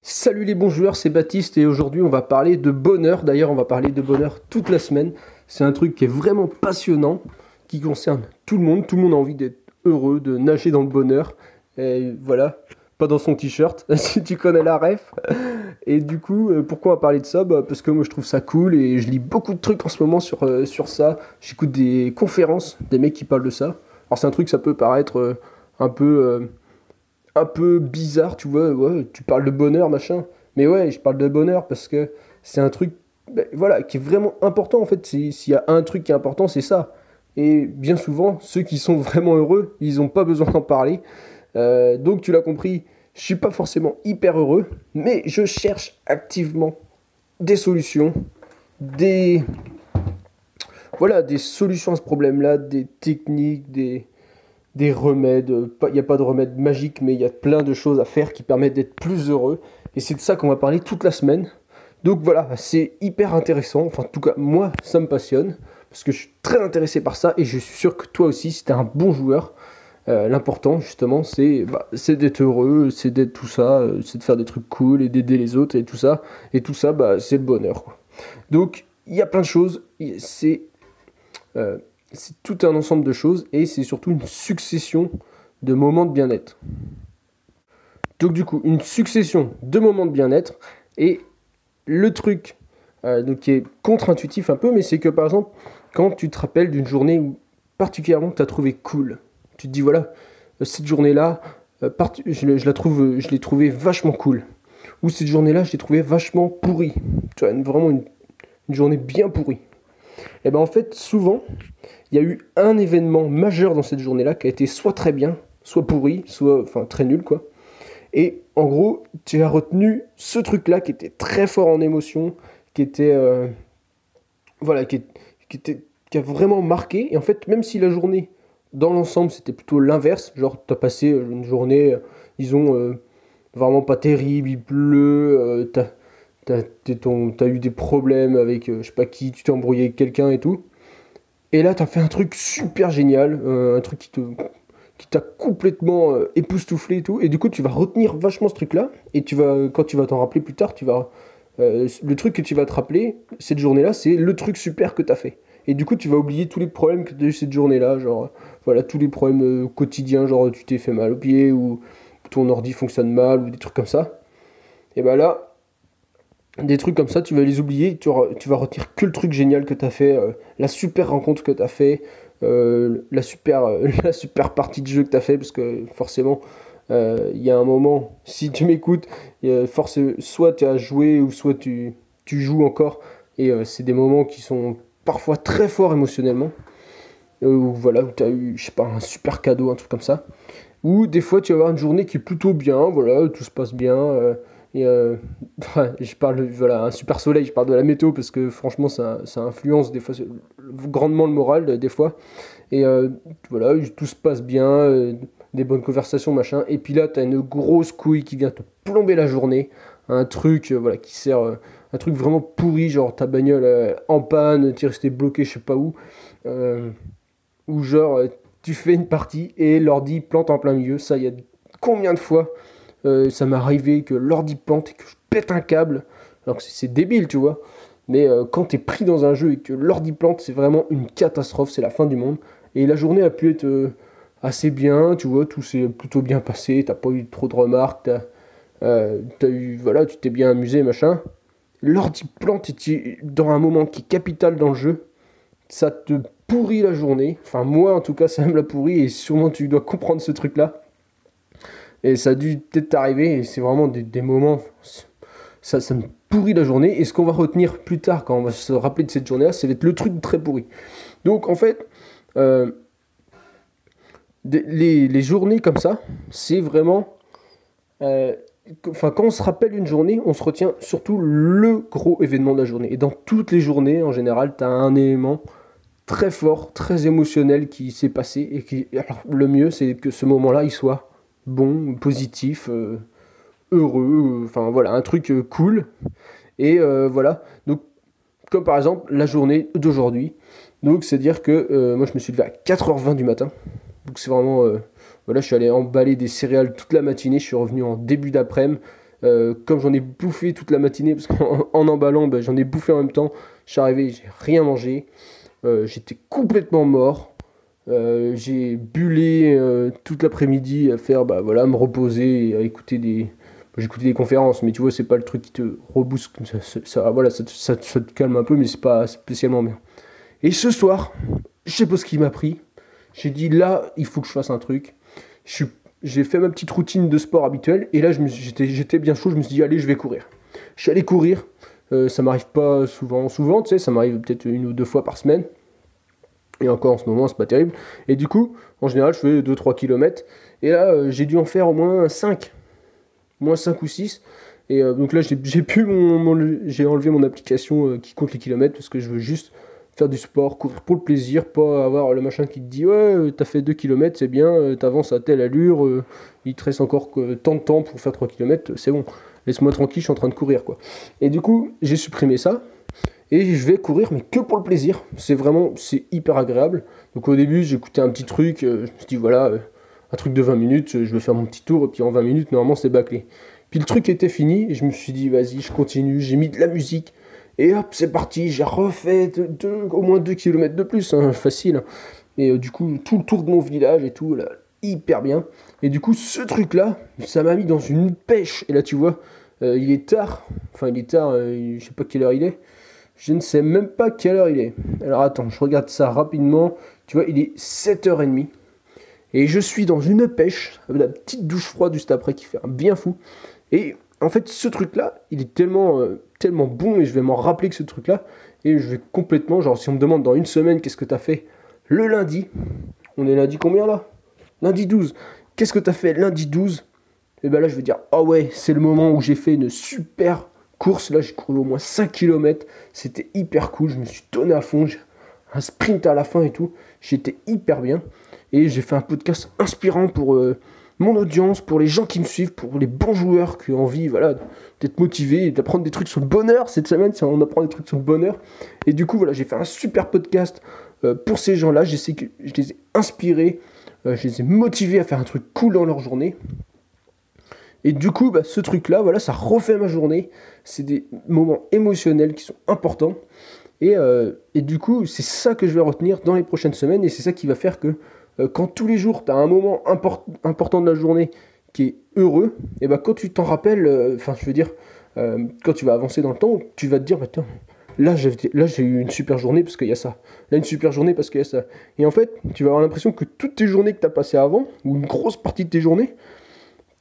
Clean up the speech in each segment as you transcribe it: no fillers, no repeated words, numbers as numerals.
Salut les bons joueurs, c'est Baptiste et aujourd'hui on va parler de bonheur. D'ailleurs, on va parler de bonheur toute la semaine. C'est un truc qui est vraiment passionnant, qui concerne tout le monde. Tout le monde a envie d'être heureux, de nager dans le bonheur. Et voilà, pas dans son t-shirt, si tu connais la ref. Et du coup, pourquoi on va parler de ça? Parce que moi je trouve ça cool et je lis beaucoup de trucs en ce moment sur ça. J'écoute des conférences, des mecs qui parlent de ça. Alors c'est un truc, ça peut paraître un peu... un peu bizarre, tu vois, ouais, tu parles de bonheur, machin. Mais ouais, je parle de bonheur parce que c'est un truc, voilà, qui est vraiment important en fait. S'il y a un truc qui est important, c'est ça. Et bien souvent, ceux qui sont vraiment heureux, ils n'ont pas besoin d'en parler. Donc tu l'as compris, je suis pas forcément hyper heureux, mais je cherche activement des solutions, des, voilà, des solutions à ce problème-là, des techniques, des remèdes. Il n'y a pas de remède magique, mais il y a plein de choses à faire qui permettent d'être plus heureux. Et c'est de ça qu'on va parler toute la semaine. Donc voilà, c'est hyper intéressant. Enfin, en tout cas, moi, ça me passionne. Parce que je suis très intéressé par ça. Et je suis sûr que toi aussi, si tu es un bon joueur, l'important, justement, c'est d'être heureux, c'est d'être tout ça, c'est de faire des trucs cool et d'aider les autres et tout ça. Et tout ça, c'est le bonheur, quoi. Donc, il y a plein de choses. Euh, c'est tout un ensemble de choses et c'est surtout une succession de moments de bien-être. Donc du coup, une succession de moments de bien-être et le truc donc, qui est contre-intuitif un peu, mais c'est que par exemple, quand tu te rappelles d'une journée où particulièrement tu as trouvé cool, tu te dis voilà, cette journée-là, je l'ai trouvée vachement cool. Ou cette journée-là, je l'ai trouvée vachement pourrie. Tu vois, vraiment une journée bien pourrie. Et ben en fait, souvent, il y a eu un événement majeur dans cette journée-là qui a été soit très bien, soit pourri, soit enfin très nul quoi. Et en gros, tu as retenu ce truc-là qui était très fort en émotion, qui était voilà, qui a vraiment marqué. Et en fait, même si la journée, dans l'ensemble, c'était plutôt l'inverse, genre tu as passé une journée, disons vraiment pas terrible, il pleut, t'as eu des problèmes avec je sais pas qui, tu t'es embrouillé avec quelqu'un et tout. Et là, t'as fait un truc super génial, un truc qui t'a complètement époustouflé et tout. Et du coup, tu vas retenir vachement ce truc-là. Et quand tu vas t'en rappeler plus tard, le truc que tu vas te rappeler cette journée-là, c'est le truc super que t'as fait. Et du coup, tu vas oublier tous les problèmes que tu as eu cette journée-là, genre, voilà, tous les problèmes quotidiens, genre tu t'es fait mal au pied ou ton ordi fonctionne mal ou des trucs comme ça. Et bah là, des trucs comme ça, tu vas les oublier, tu vas retenir que le truc génial que tu as fait, la super rencontre que tu as fait, la super partie de jeu que tu as fait, parce que forcément, il y a un moment, si tu m'écoutes, soit tu as joué ou soit tu joues encore, et c'est des moments qui sont parfois très forts émotionnellement, ou voilà, où tu as eu, je sais pas, un super cadeau, un truc comme ça. Ou des fois, tu vas avoir une journée qui est plutôt bien, voilà, tout se passe bien. Et je parle, voilà, un super soleil, je parle de la météo parce que franchement, ça influence des fois grandement le moral, des fois. Et voilà, tout se passe bien, des bonnes conversations, machin. Et puis là, tu as une grosse couille qui vient te plomber la journée. Un truc, voilà, qui sert, un truc vraiment pourri, genre ta bagnole en panne, tu es resté bloqué, je sais pas où. Euh, ou genre, tu fais une partie et l'ordi plante en plein milieu. Ça, il y a combien de fois ça m'est arrivé que l'ordi plante et que je pète un câble. Alors que c'est débile, tu vois. Mais quand t'es pris dans un jeu et que l'ordi plante, c'est vraiment une catastrophe, c'est la fin du monde. Et la journée a pu être assez bien, tu vois, tout s'est plutôt bien passé, t'as pas eu trop de remarques, t'as eu, voilà, tu t'es bien amusé, machin. L'ordi plante et dans un moment qui est capital dans le jeu, ça te pourrit la journée. Enfin, moi, en tout cas, ça me l'a pourri et sûrement tu dois comprendre ce truc-là. Et ça a dû peut-être t'arriver et c'est vraiment des moments, ça me pourrit la journée. Et ce qu'on va retenir plus tard, quand on va se rappeler de cette journée-là, ça va être le truc très pourri. Donc, en fait, euh, les journées comme ça, c'est vraiment... euh, Enfin, quand on se rappelle une journée, on se retient surtout le gros événement de la journée. Et dans toutes les journées, en général, tu as un élément très fort, très émotionnel qui s'est passé. Et alors, le mieux, c'est que ce moment-là, il soit bon, positif, heureux, enfin voilà, un truc cool. Et voilà, donc comme par exemple la journée d'aujourd'hui. Donc c'est dire que moi je me suis levé à 4h20 du matin. Donc c'est vraiment, voilà, je suis allé emballer des céréales toute la matinée, je suis revenu en début d'après-midi. Comme j'en ai bouffé toute la matinée, parce qu'en emballant, bah, j'en ai bouffé en même temps. Je suis arrivé, j'ai rien mangé. J'étais complètement mort. J'ai bullé toute l'après-midi à faire, bah voilà, me reposer et à écouter j'écoutais des conférences, mais tu vois, c'est pas le truc qui te rebooste, voilà, ça te calme un peu, mais c'est pas spécialement bien. Et ce soir, je sais pas ce qui m'a pris. J'ai dit là, il faut que je fasse un truc. J'ai fait ma petite routine de sport habituelle, et là, j'étais bien chaud, je me suis dit, allez, je vais courir. Je suis allé courir, ça m'arrive pas souvent, tu sais, ça m'arrive peut-être 1 ou 2 fois par semaine. Et encore en ce moment, c'est pas terrible. Et du coup, en général, je fais 2-3 km. Et là, j'ai dû en faire au moins 5. Moins 5 ou 6. Et donc là, j'ai enlevé mon application qui compte les kilomètres parce que je veux juste faire du sport, courir pour le plaisir, pas avoir le machin qui te dit ouais, t'as fait 2 km, c'est bien, t'avances à telle allure, il te reste encore tant de temps pour faire 3 km, c'est bon, laisse-moi tranquille, je suis en train de courir quoi. Et du coup, j'ai supprimé ça. Et je vais courir, mais que pour le plaisir. C'est hyper agréable. Donc au début, j'écoutais un petit truc, je me suis dit voilà, un truc de 20 minutes, je vais faire mon petit tour, et puis en 20 minutes, normalement, c'est bâclé. Puis le truc était fini, et je me suis dit vas-y, je continue, j'ai mis de la musique, et hop, c'est parti, j'ai refait au moins 2 km de plus, hein, facile. Hein. Et du coup, tout le tour de mon village et tout, là, hyper bien. Et du coup, ce truc-là, ça m'a mis dans une pêche. Et là, tu vois, il est tard, je sais pas quelle heure il est. Je ne sais même pas quelle heure il est. Alors attends, je regarde ça rapidement. Tu vois, il est 7h30. Et je suis dans une pêche, avec la petite douche froide juste après qui fait un bien fou. Et en fait, ce truc-là, il est tellement bon et je vais m'en rappeler que ce truc-là. Et je vais complètement, genre si on me demande dans une semaine qu'est-ce que t'as fait le lundi. On est lundi combien là? Lundi 12. Qu'est-ce que t'as fait lundi 12? Et ben là, je vais dire, ah ouais, c'est le moment où j'ai fait une super course, là j'ai couru au moins 5 km, c'était hyper cool, je me suis donné à fond, j'ai un sprint à la fin et tout, j'étais hyper bien, et j'ai fait un podcast inspirant pour mon audience, pour les gens qui me suivent, pour les bons joueurs qui ont envie voilà, d'être motivés et d'apprendre des trucs sur le bonheur. Cette semaine, on apprend des trucs sur le bonheur, et du coup voilà, j'ai fait un super podcast pour ces gens-là, je les ai inspirés, je les ai motivés à faire un truc cool dans leur journée. Et du coup, bah, ce truc-là, voilà, ça refait ma journée. C'est des moments émotionnels qui sont importants. Et du coup, c'est ça que je vais retenir dans les prochaines semaines. Et c'est ça qui va faire que quand tous les jours, tu as un moment important de la journée qui est heureux, et bah, quand tu t'en rappelles, quand tu vas avancer dans le temps, tu vas te dire, bah, tiens, là j'ai eu une super journée parce qu'il y a ça. Là, une super journée parce qu'il y a ça. Et en fait, tu vas avoir l'impression que toutes tes journées que tu as passées avant, ou une grosse partie de tes journées,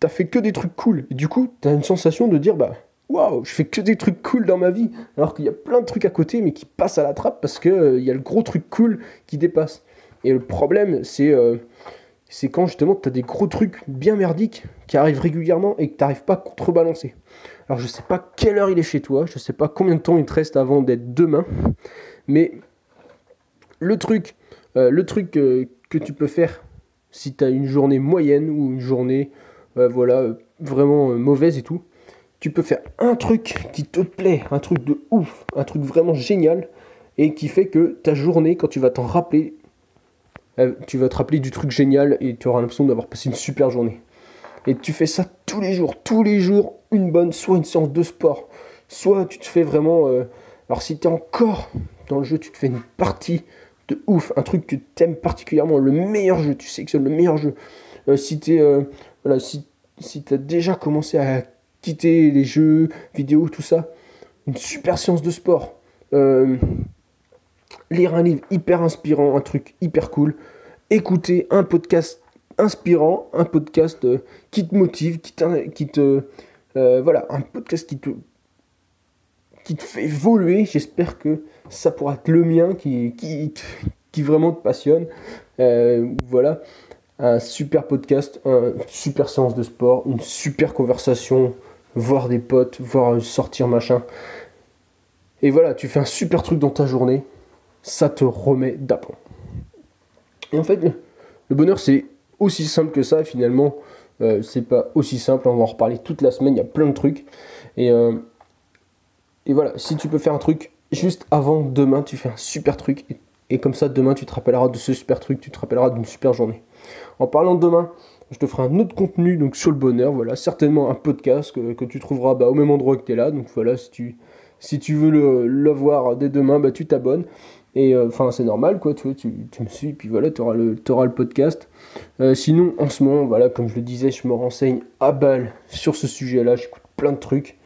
t'as fait que des trucs cool. Et du coup, t'as une sensation de dire, bah, waouh, je fais que des trucs cool dans ma vie. Alors qu'il y a plein de trucs à côté, mais qui passent à la trappe parce qu'il y a le gros truc cool qui dépasse. Et le problème, c'est quand justement t'as des gros trucs bien merdiques qui arrivent régulièrement et que t'arrives pas à contrebalancer. Alors je sais pas quelle heure il est chez toi, je sais pas combien de temps il te reste avant d'être demain, mais le truc que tu peux faire si t'as une journée moyenne ou une journée vraiment mauvaise et tout, tu peux faire un truc qui te plaît, un truc de ouf, un truc vraiment génial, et qui fait que ta journée, quand tu vas t'en rappeler, tu vas te rappeler du truc génial, et tu auras l'impression d'avoir passé une super journée. Et tu fais ça tous les jours, soit une séance de sport, soit tu te fais vraiment, alors si tu es encore dans le jeu, tu te fais une partie de ouf, un truc que tu aimes particulièrement, le meilleur jeu, tu sélectionnes le meilleur jeu. Si tu as déjà commencé à quitter les jeux vidéo, tout ça, une super séance de sport, lire un livre hyper inspirant, un truc hyper cool, écouter un podcast inspirant, un podcast qui te motive, un podcast qui te fait évoluer. J'espère que ça pourra être le mien qui vraiment te passionne. Voilà. Un super podcast, une super séance de sport, une super conversation, voir des potes, voir sortir machin. Et voilà, tu fais un super truc dans ta journée, ça te remet d'aplomb. Et en fait, le bonheur c'est aussi simple que ça, finalement, c'est pas aussi simple, on va en reparler toute la semaine, il y a plein de trucs. Et voilà, si tu peux faire un truc juste avant demain, tu fais un super truc, et comme ça demain tu te rappelleras de ce super truc, tu te rappelleras d'une super journée. En parlant de demain, je te ferai un autre contenu donc sur le bonheur, voilà, certainement un podcast que tu trouveras au même endroit que tu es là. Donc voilà, si tu veux le voir dès demain, tu t'abonnes. Et enfin, c'est normal, quoi, tu me suis, puis voilà, t'auras le podcast. Sinon, en ce moment, voilà, comme je le disais, je me renseigne à balle sur ce sujet-là, j'écoute plein de trucs.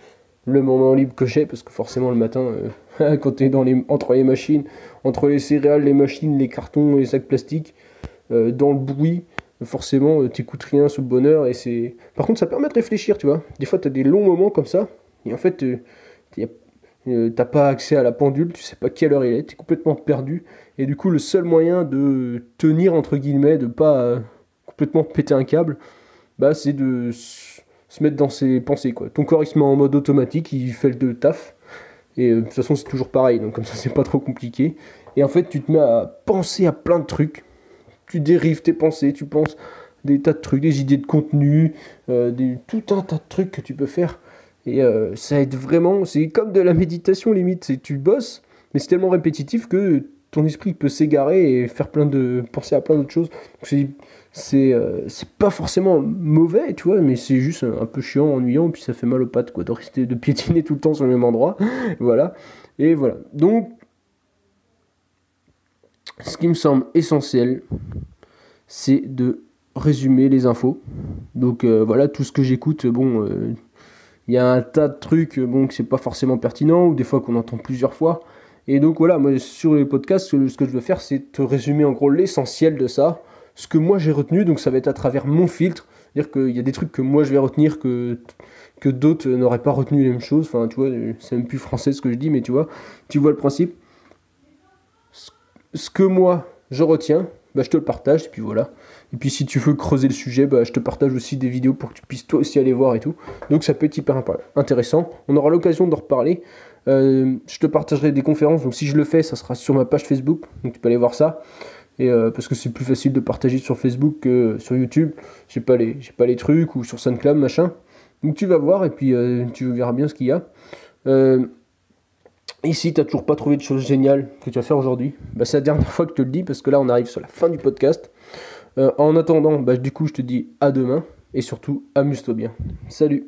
Le moment libre que j'ai, parce que forcément le matin, quand t'es entre les machines, entre les céréales, les machines, les cartons, les sacs plastiques, dans le bruit, forcément, t'écoutes rien sur le bonheur, et c'est... Par contre, ça permet de réfléchir, tu vois. Des fois, t'as des longs moments comme ça, et en fait, t'as pas accès à la pendule, tu sais pas quelle heure il est, t'es complètement perdu, et du coup, le seul moyen de tenir, entre guillemets, de pas complètement péter un câble, c'est de se mettre dans ses pensées, quoi. Ton corps, il se met en mode automatique, il fait le taf, et de toute façon, c'est toujours pareil, donc comme ça, c'est pas trop compliqué. Et en fait, tu te mets à penser à plein de trucs, tu dérives tes pensées, tu penses des tas de trucs, des idées de contenu, tout un tas de trucs que tu peux faire. Et ça aide vraiment, c'est comme de la méditation limite, tu bosses, mais c'est tellement répétitif que ton esprit peut s'égarer et penser à plein d'autres choses. Donc c'est pas forcément mauvais, tu vois, mais c'est juste un peu chiant, ennuyant, puis ça fait mal aux pattes, quoi, de piétiner tout le temps sur le même endroit. Voilà. Et voilà. Donc, ce qui me semble essentiel, c'est de résumer les infos. Donc voilà, tout ce que j'écoute, il y a un tas de trucs que c'est pas forcément pertinent, ou des fois qu'on entend plusieurs fois. Et donc voilà, moi sur les podcasts, ce que je veux faire, c'est te résumer en gros l'essentiel de ça, ce que moi j'ai retenu, donc ça va être à travers mon filtre, c'est-à-dire qu'il y a des trucs que moi je vais retenir que d'autres n'auraient pas retenu les mêmes choses, enfin tu vois, c'est même plus français ce que je dis, mais tu vois le principe. Ce que moi je retiens, je te le partage, et puis voilà. Et puis si tu veux creuser le sujet, je te partage aussi des vidéos pour que tu puisses toi aussi aller voir et tout. Donc ça peut être hyper intéressant. On aura l'occasion d'en reparler. Je te partagerai des conférences, donc si je le fais, ça sera sur ma page Facebook, donc tu peux aller voir ça. Et parce que c'est plus facile de partager sur Facebook que sur YouTube. J'ai pas les trucs, ou sur SoundCloud, machin. Donc tu vas voir, et puis tu verras bien ce qu'il y a. Et si t'as toujours pas trouvé de choses géniales que tu vas faire aujourd'hui, c'est la dernière fois que je te le dis, parce que là on arrive sur la fin du podcast. En attendant, du coup je te dis à demain, et surtout amuse-toi bien. Salut!